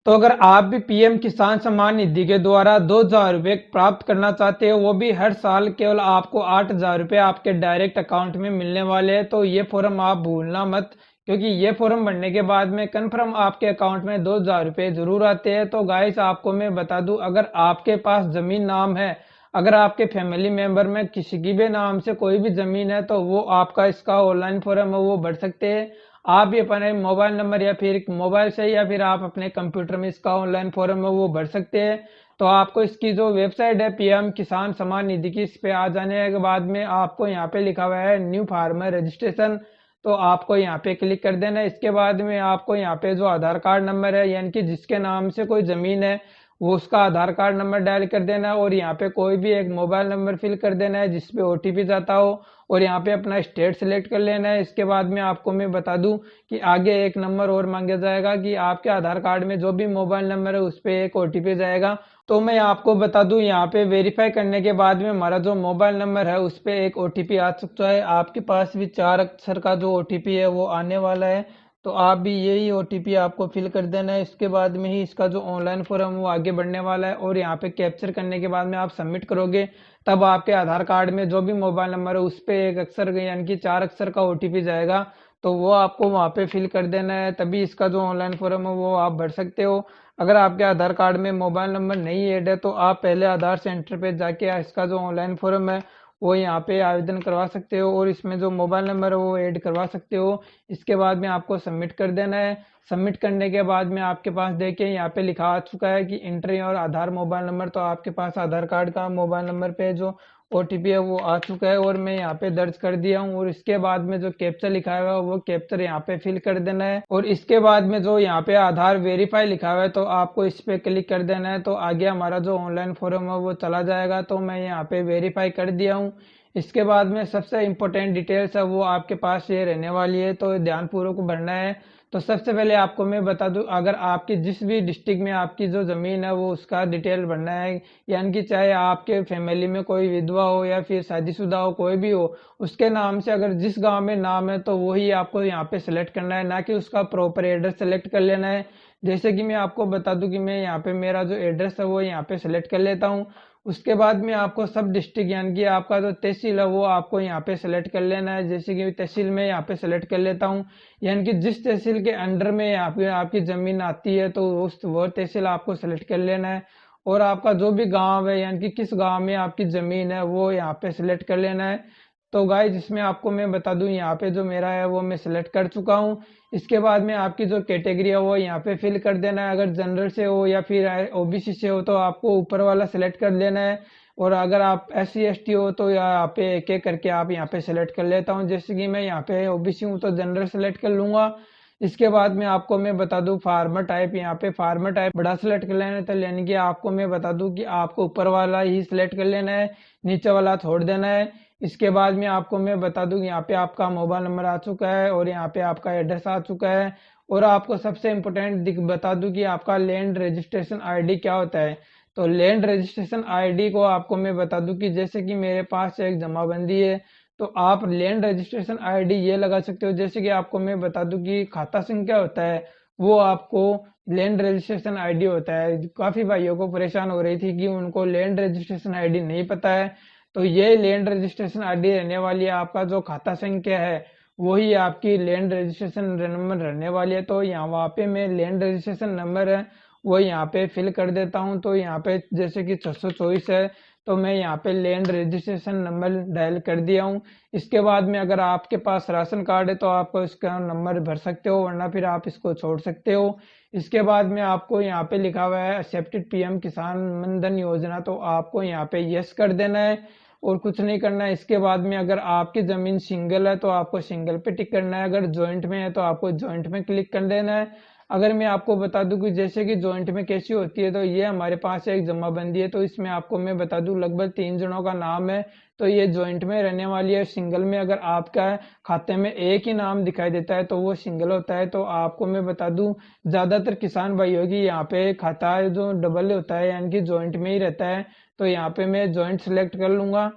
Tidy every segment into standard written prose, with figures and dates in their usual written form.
तो अगर आप भी पीएम किसान सम्मान निधि के द्वारा 2,000 रुपये प्राप्त करना चाहते हो, वो भी हर साल, केवल आपको 8,000 रुपये आपके डायरेक्ट अकाउंट में मिलने वाले हैं, तो ये फॉर्म आप भूलना मत। क्योंकि ये फॉर्म भरने के बाद में कन्फर्म आपके अकाउंट में 2,000 रुपये जरूर आते हैं। तो गाइस आपको मैं बता दूं, अगर आपके पास जमीन नाम है, अगर आपके फैमिली मेंबर में किसी की भी नाम से कोई भी जमीन है, तो वो आपका इसका ऑनलाइन फॉर्म है वो भर सकते हैं। आप भी अपने मोबाइल नंबर या फिर मोबाइल से या फिर आप अपने कंप्यूटर में इसका ऑनलाइन फॉर्म है वो भर सकते हैं। तो आपको इसकी जो वेबसाइट है पीएम किसान सम्मान निधि की, इस पे आ जाने के बाद में आपको यहाँ पे लिखा हुआ है न्यू फार्मर रजिस्ट्रेशन। तो आपको यहाँ पे क्लिक कर देना है। इसके बाद में आपको यहाँ पे जो आधार कार्ड नंबर है, यानी कि जिसके नाम से कोई जमीन है, वो उसका आधार कार्ड नंबर डायल कर देना है, और यहाँ पे कोई भी एक मोबाइल नंबर फिल कर देना है जिसपे ओटीपी जाता हो, और यहाँ पे अपना स्टेट सेलेक्ट कर लेना है। इसके बाद में आपको मैं बता दूं कि आगे एक नंबर और मांगा जाएगा कि आपके आधार कार्ड में जो भी मोबाइल नंबर है उस पे एक ओटीपी जाएगा। तो मैं आपको बता दूं, यहाँ पे वेरीफाई करने के बाद में हमारा जो मोबाइल नंबर है उस पे एक ओटीपी आ चुका है। आपके पास भी 4 अक्षर का जो ओटीपी है वो आने वाला है। तो आप भी यही ओटीपी आपको फिल कर देना है। इसके बाद में ही इसका जो ऑनलाइन फॉर्म वो आगे बढ़ने वाला है, और यहाँ पे कैप्चर करने के बाद में आप सबमिट करोगे, तब आपके आधार कार्ड में जो भी मोबाइल नंबर है उस पे एक अक्षर यानी कि 4 अक्षर का ओटीपी जाएगा। तो वो आपको वहाँ पे फिल कर देना है, तभी इसका जो ऑनलाइन फॉर्म है वो आप भर सकते हो। अगर आपके आधार कार्ड में मोबाइल नंबर नहीं ऐड है, तो आप पहले आधार सेंटर पे जाके इसका जो ऑनलाइन फॉर्म है वो यहाँ पे आवेदन करवा सकते हो, और इसमें जो मोबाइल नंबर है वो ऐड करवा सकते हो। इसके बाद में आपको सबमिट कर देना है। सबमिट करने के बाद में आपके पास देखिए यहाँ पे लिखा आ चुका है कि इंटर और आधार मोबाइल नंबर। तो आपके पास आधार कार्ड का मोबाइल नंबर पे जो ओटीपी है वो आ चुका है, और मैं यहाँ पे दर्ज कर दिया हूँ। और इसके बाद में जो कैप्चर लिखा हुआ है वो कैप्चर यहाँ पे फिल कर देना है, और इसके बाद में जो यहाँ पे आधार वेरीफाई लिखा हुआ है तो आपको इस पे क्लिक कर देना है। तो आगे हमारा जो ऑनलाइन फॉर्म है वो चला जाएगा। तो मैं यहाँ पे वेरीफाई कर दिया हूँ। इसके बाद में सबसे इम्पोर्टेंट डिटेल्स है वो आपके पास ये रहने वाली है, तो ध्यानपूर्वक भरना है। तो सबसे पहले आपको मैं बता दूं, अगर आपकी जिस भी डिस्ट्रिक्ट में आपकी जो ज़मीन है वो उसका डिटेल भरना है। यानी कि चाहे आपके फैमिली में कोई विधवा हो या फिर शादीशुदा हो, कोई भी हो, उसके नाम से अगर जिस गांव में नाम है तो वही आपको यहाँ पे सेलेक्ट करना है, ना कि उसका प्रॉपर एड्रेस सेलेक्ट कर लेना है। जैसे कि मैं आपको बता दूं कि मैं यहाँ पे मेरा जो एड्रेस है वो यहाँ पे सेलेक्ट कर लेता हूँ। उसके बाद में आपको सब डिस्ट्रिक्ट यानी कि आपका जो तहसील है वो आपको यहाँ पे सेलेक्ट कर लेना है। जैसे कि तहसील में यहाँ पे सेलेक्ट कर लेता हूँ, यानी कि जिस तहसील के अंडर में आपकी जमीन आती है तो उस वो तहसील आपको सेलेक्ट कर लेना है। और आपका जो भी गांव है, यानी कि किस गांव में आपकी जमीन है वो यहाँ पे सिलेक्ट कर लेना है। तो गाइस इसमें आपको मैं बता दूं, यहाँ पे जो मेरा है वो मैं सिलेक्ट कर चुका हूँ। इसके बाद में आपकी जो कैटेगरी है वो यहाँ पे फिल कर देना है। अगर जनरल से हो या फिर ओबीसी से हो तो आपको ऊपर वाला सिलेक्ट कर लेना है, और अगर आप SC ST हो तो यहाँ पे एक एक करके आप यहाँ पे सिलेक्ट कर लेता हूँ। जैसे कि मैं यहाँ पे ओबीसी हूँ तो जनरल सेलेक्ट कर लूंगा। इसके बाद में आपको मैं बता दूं फार्मर टाइप, यहाँ पे फार्मर टाइप बड़ा सेलेक्ट कर लेना है। तो यानी कि आपको मैं बता दूं कि आपको ऊपर वाला ही सिलेक्ट कर लेना है, नीचे वाला छोड़ देना है। इसके बाद में आपको मैं बता दूं कि यहाँ पे आपका मोबाइल नंबर आ चुका है, और यहाँ पे आपका एड्रेस आ चुका है। और आपको सबसे इम्पोर्टेंट बता दूं कि आपका लैंड रजिस्ट्रेशन आईडी क्या होता है। तो लैंड रजिस्ट्रेशन आईडी को आपको मैं बता दूं कि जैसे कि मेरे पास एक जमाबंदी है, तो आप लैंड रजिस्ट्रेशन आईडी ये लगा सकते हो। जैसे कि आपको मैं बता दूं कि खाता संख्या होता है, वो आपको लैंड रजिस्ट्रेशन आईडी होता है। काफी भाइयों को परेशान हो रही थी कि उनको लैंड रजिस्ट्रेशन आईडी नहीं पता है, तो ये लैंड रजिस्ट्रेशन आईडी रहने वाली है। आपका जो खाता संख्या है वही आपकी लैंड रजिस्ट्रेशन नंबर रहने वाली है। तो यहाँ वहाँ पे मैं लैंड रजिस्ट्रेशन नंबर है वो यहाँ पे फिल कर देता हूँ। तो यहाँ पे जैसे कि 624 है, तो मैं यहाँ पे लैंड रजिस्ट्रेशन नंबर डायल कर दिया हूँ। इसके बाद में अगर आपके पास राशन कार्ड है तो आप इसका नंबर भर सकते हो, वरना फिर आप इसको छोड़ सकते हो। इसके बाद में आपको यहाँ पे लिखा हुआ है एक्सेप्टेड पीएम किसान मनधन योजना, तो आपको यहाँ पे यस कर देना है, और कुछ नहीं करना है। इसके बाद में अगर आपकी जमीन सिंगल है तो आपको सिंगल पे टिक करना है, अगर जॉइंट में है तो आपको जॉइंट में क्लिक कर देना है। अगर मैं आपको बता दूं कि जैसे कि जॉइंट में कैसी होती है, तो ये हमारे पास एक जमाबंदी है, तो इसमें आपको मैं बता दूं लगभग 3 जनों का नाम है, तो ये जॉइंट में रहने वाली है। सिंगल में अगर आपका खाते में एक ही नाम दिखाई देता है तो वो सिंगल होता है। तो आपको मैं बता दूं, ज्यादातर किसान भाइयों की यहाँ पे खाता है जो डबल होता है, यानी कि जॉइंट में ही रहता है। तो यहाँ पे मैं जॉइंट सेलेक्ट कर लूंगा,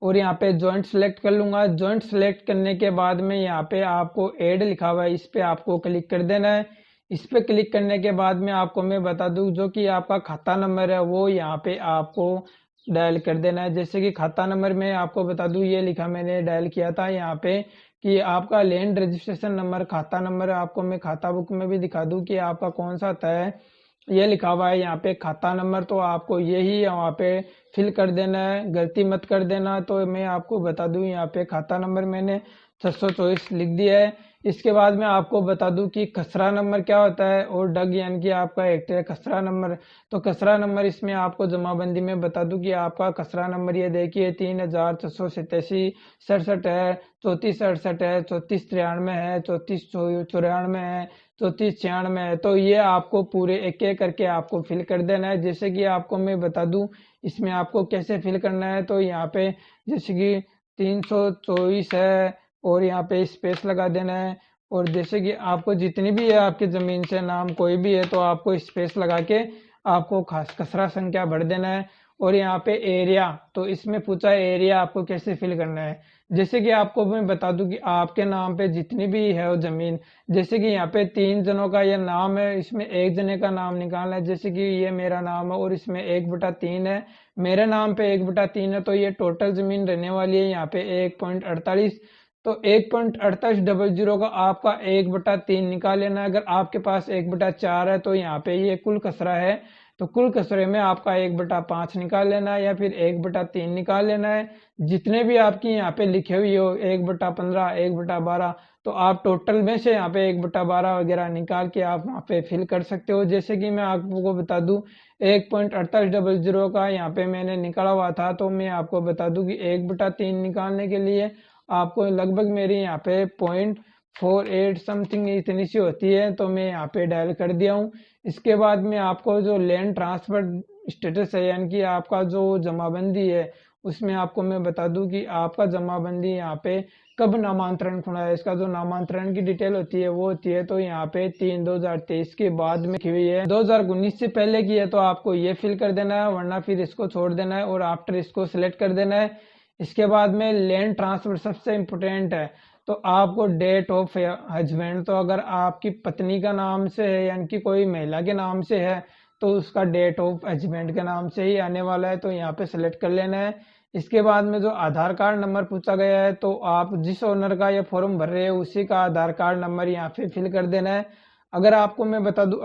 और यहाँ पे जॉइंट सेलेक्ट कर लूंगा। जॉइंट सेलेक्ट करने के बाद में यहाँ पे आपको ऐड लिखा हुआ है, इस पे आपको क्लिक कर देना है। इस पे क्लिक करने के बाद में आपको मैं बता दूं जो कि आपका खाता नंबर है वो यहाँ पे आपको डायल कर देना है। जैसे कि खाता नंबर में आपको बता दूं ये लिखा मैंने डायल किया था यहाँ पे कि आपका लैंड रजिस्ट्रेशन नंबर खाता नंबर आपको मैं खाता बुक में भी दिखा दूं कि आपका कौन सा आता है। ये लिखा हुआ है यहाँ पे खाता नंबर, तो आपको यही यहाँ पे फिल कर देना है, गलती मत कर देना। तो मैं आपको बता दूं यहाँ पे खाता नंबर मैंने 624 लिख दिया है। इसके बाद में आपको बता दूं कि खसरा नंबर क्या होता है और डग यानी कि आपका एक खसरा नंबर। तो खसरा नंबर इसमें आपको जमाबंदी में बता दूं कि आपका खसरा नंबर ये देखिए 3687 है, 3468 है, 3493 है, 3494 है, 3496 है। तो ये आपको पूरे एक एक करके आपको फिल कर देना है। जैसे कि आपको मैं बता दूं इसमें आपको कैसे फिल करना है। तो यहाँ पे जैसे कि 324 है और यहाँ पे स्पेस लगा देना है। और जैसे कि आपको जितनी भी है आपकी ज़मीन से नाम कोई भी है तो आपको स्पेस लगा के आपको खास खसरा संख्या भर देना है। और यहाँ पे एरिया, तो इसमें पूछा है एरिया आपको कैसे फिल करना है। जैसे कि आपको मैं बता दूं कि आपके नाम पे जितनी भी है वो ज़मीन, जैसे कि यहाँ पे 3 जनों का ये नाम है, इसमें एक जने का नाम निकालना है। जैसे कि ये मेरा नाम है और इसमें 1/3 है, मेरे नाम पे 1/3 है, तो ये टोटल ज़मीन रहने वाली है यहाँ पे 1.48। तो 1.4800 का आपका 1/3 निकाल लेना है। अगर आपके पास 1/4 है तो यहाँ पे ये कुल खसरा है, तो कुल खसरे में आपका 1/5 निकाल लेना है या फिर 1/3 निकाल लेना है। जितने भी आपकी यहाँ पे लिखे हुई हो 1/15, 1/12, तो आप टोटल में से यहाँ पे 1/12 वगैरह निकाल के आप वहाँ पे फिल कर सकते हो। जैसे कि मैं आपको बता दूं 1.4800 का यहाँ पे मैंने निकाला हुआ था, तो मैं आपको बता दूं कि 1/3 निकालने के लिए आपको लगभग मेरी यहाँ पे 0.48 समथिंग इतनी सी होती है, तो मैं यहाँ पे डायल कर दिया हूँ। इसके बाद में आपको जो लैंड ट्रांसफर स्टेटस है यानी कि आपका जो जमाबंदी है उसमें आपको मैं बता दूं कि आपका जमाबंदी यहाँ पे कब नामांतरण खुला है। इसका जो नामांतरण की डिटेल होती है वो होती है तो यहाँ पे 3/2023 के बाद में लिखी हुई है। 2019 से पहले की है तो आपको ये फिल कर देना है, वरना फिर इसको छोड़ देना है और आफ्टर इसको सिलेक्ट कर देना है। इसके बाद में लैंड ट्रांसफर सबसे इम्पोर्टेंट है, तो आपको डेट ऑफ हस्बैंड, तो अगर आपकी पत्नी का नाम से है यानी कि कोई महिला के नाम से है तो उसका डेट ऑफ हस्बैंड के नाम से ही आने वाला है, तो यहाँ पे सेलेक्ट कर लेना है। इसके बाद में जो आधार कार्ड नंबर पूछा गया है तो आप जिस ओनर का ये फॉर्म भर रहे हो उसी का आधार कार्ड नंबर यहाँ पे फिल कर देना है। अगर आपको मैं बता दूं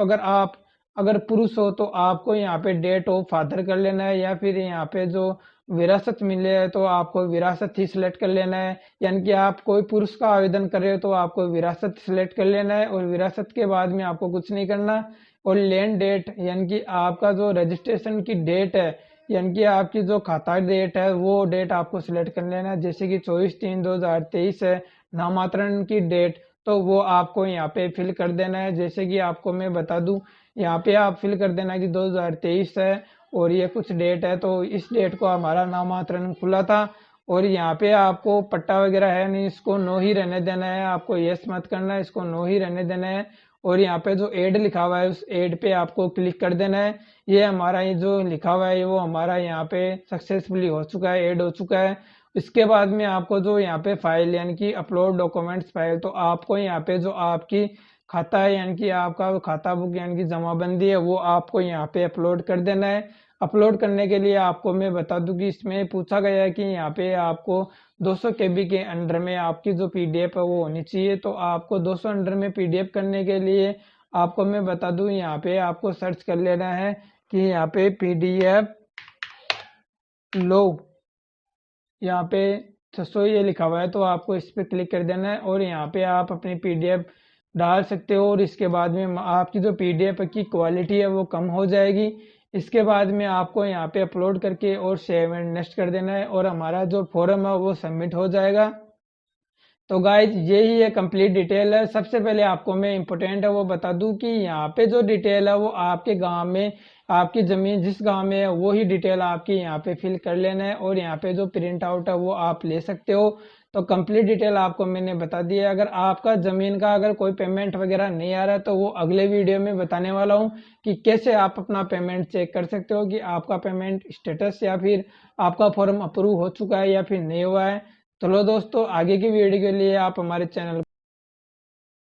अगर पुरुष हो तो आपको यहाँ पे डेट ऑफ फादर कर लेना है, या फिर यहाँ पे जो विरासत मिले है तो आपको विरासत ही सिलेक्ट कर लेना है। यानी कि आप कोई पुरुष का आवेदन कर रहे हो तो आपको विरासत सिलेक्ट कर लेना है और विरासत के बाद में आपको कुछ नहीं करना। और लैंड डेट यानी कि आपका जो रजिस्ट्रेशन की डेट है यानी कि आपकी जो खाता डेट है वो डेट आपको सिलेक्ट कर लेना है। जैसे कि 24/3/2023 है नामांतरण की डेट, तो वो आपको यहाँ पे फिल कर देना है। जैसे कि आपको मैं बता दूं यहाँ पे आप फिल कर देना कि 2023 है और ये कुछ डेट है, तो इस डेट को हमारा नामांतरण खुला था। और यहाँ पे आपको पट्टा वगैरह है नहीं, इसको नो ही रहने देना है, आपको यस मत करना है, इसको नो ही रहने देना है। और यहाँ पे जो एड लिखा हुआ है उस एड पे आपको क्लिक कर देना है। ये हमारा ये जो लिखा हुआ है वो हमारा यहाँ पे सक्सेसफुली हो चुका है, एड हो चुका है। इसके बाद में आपको जो यहाँ पे फाइल यानी कि अपलोड डॉक्यूमेंट्स फाइल, तो आपको यहाँ पे जो आपकी खाता है यानी कि आपका खाता बुक यानी कि जमाबंदी है वो आपको यहाँ पे अपलोड कर देना है। अपलोड करने के लिए आपको मैं बता दूं कि इसमें पूछा गया है कि यहाँ पे आपको 200 KB के अंडर में आपकी जो PDF है वो होनी चाहिए। तो आपको 200 अंडर में PDF करने के लिए आपको मैं बता दूं यहाँ पे आपको सर्च कर लेना है कि यहाँ पे PDF लो, यहाँ पे 600 ये लिखा हुआ है, तो आपको इस पे क्लिक कर देना है और यहाँ पे आप अपनी PDF डाल सकते हो। और इसके बाद में आपकी जो PDF की क्वालिटी है वो कम हो जाएगी। इसके बाद में आपको यहाँ पे अपलोड करके और सेव एंड नेक्स्ट कर देना है और हमारा जो फॉर्म है वो सबमिट हो जाएगा। तो गाइज यही है कंप्लीट डिटेल है। सबसे पहले आपको मैं इम्पोर्टेंट है वो बता दूं कि यहाँ पे जो डिटेल है वो आपके गांव में आपकी ज़मीन जिस गांव में है वो ही डिटेल आपकी यहाँ पे फिल कर लेना है और यहाँ पे जो प्रिंट आउट है वो आप ले सकते हो। तो कंप्लीट डिटेल आपको मैंने बता दी है। अगर आपका ज़मीन का अगर कोई पेमेंट वगैरह नहीं आ रहा है तो वो अगले वीडियो में बताने वाला हूँ कि कैसे आप अपना पेमेंट चेक कर सकते हो कि आपका पेमेंट स्टेटस या फिर आपका फॉर्म अप्रूव हो चुका है या फिर नहीं हुआ है। चलो दोस्तों, आगे की वीडियो के लिए आप हमारे चैनल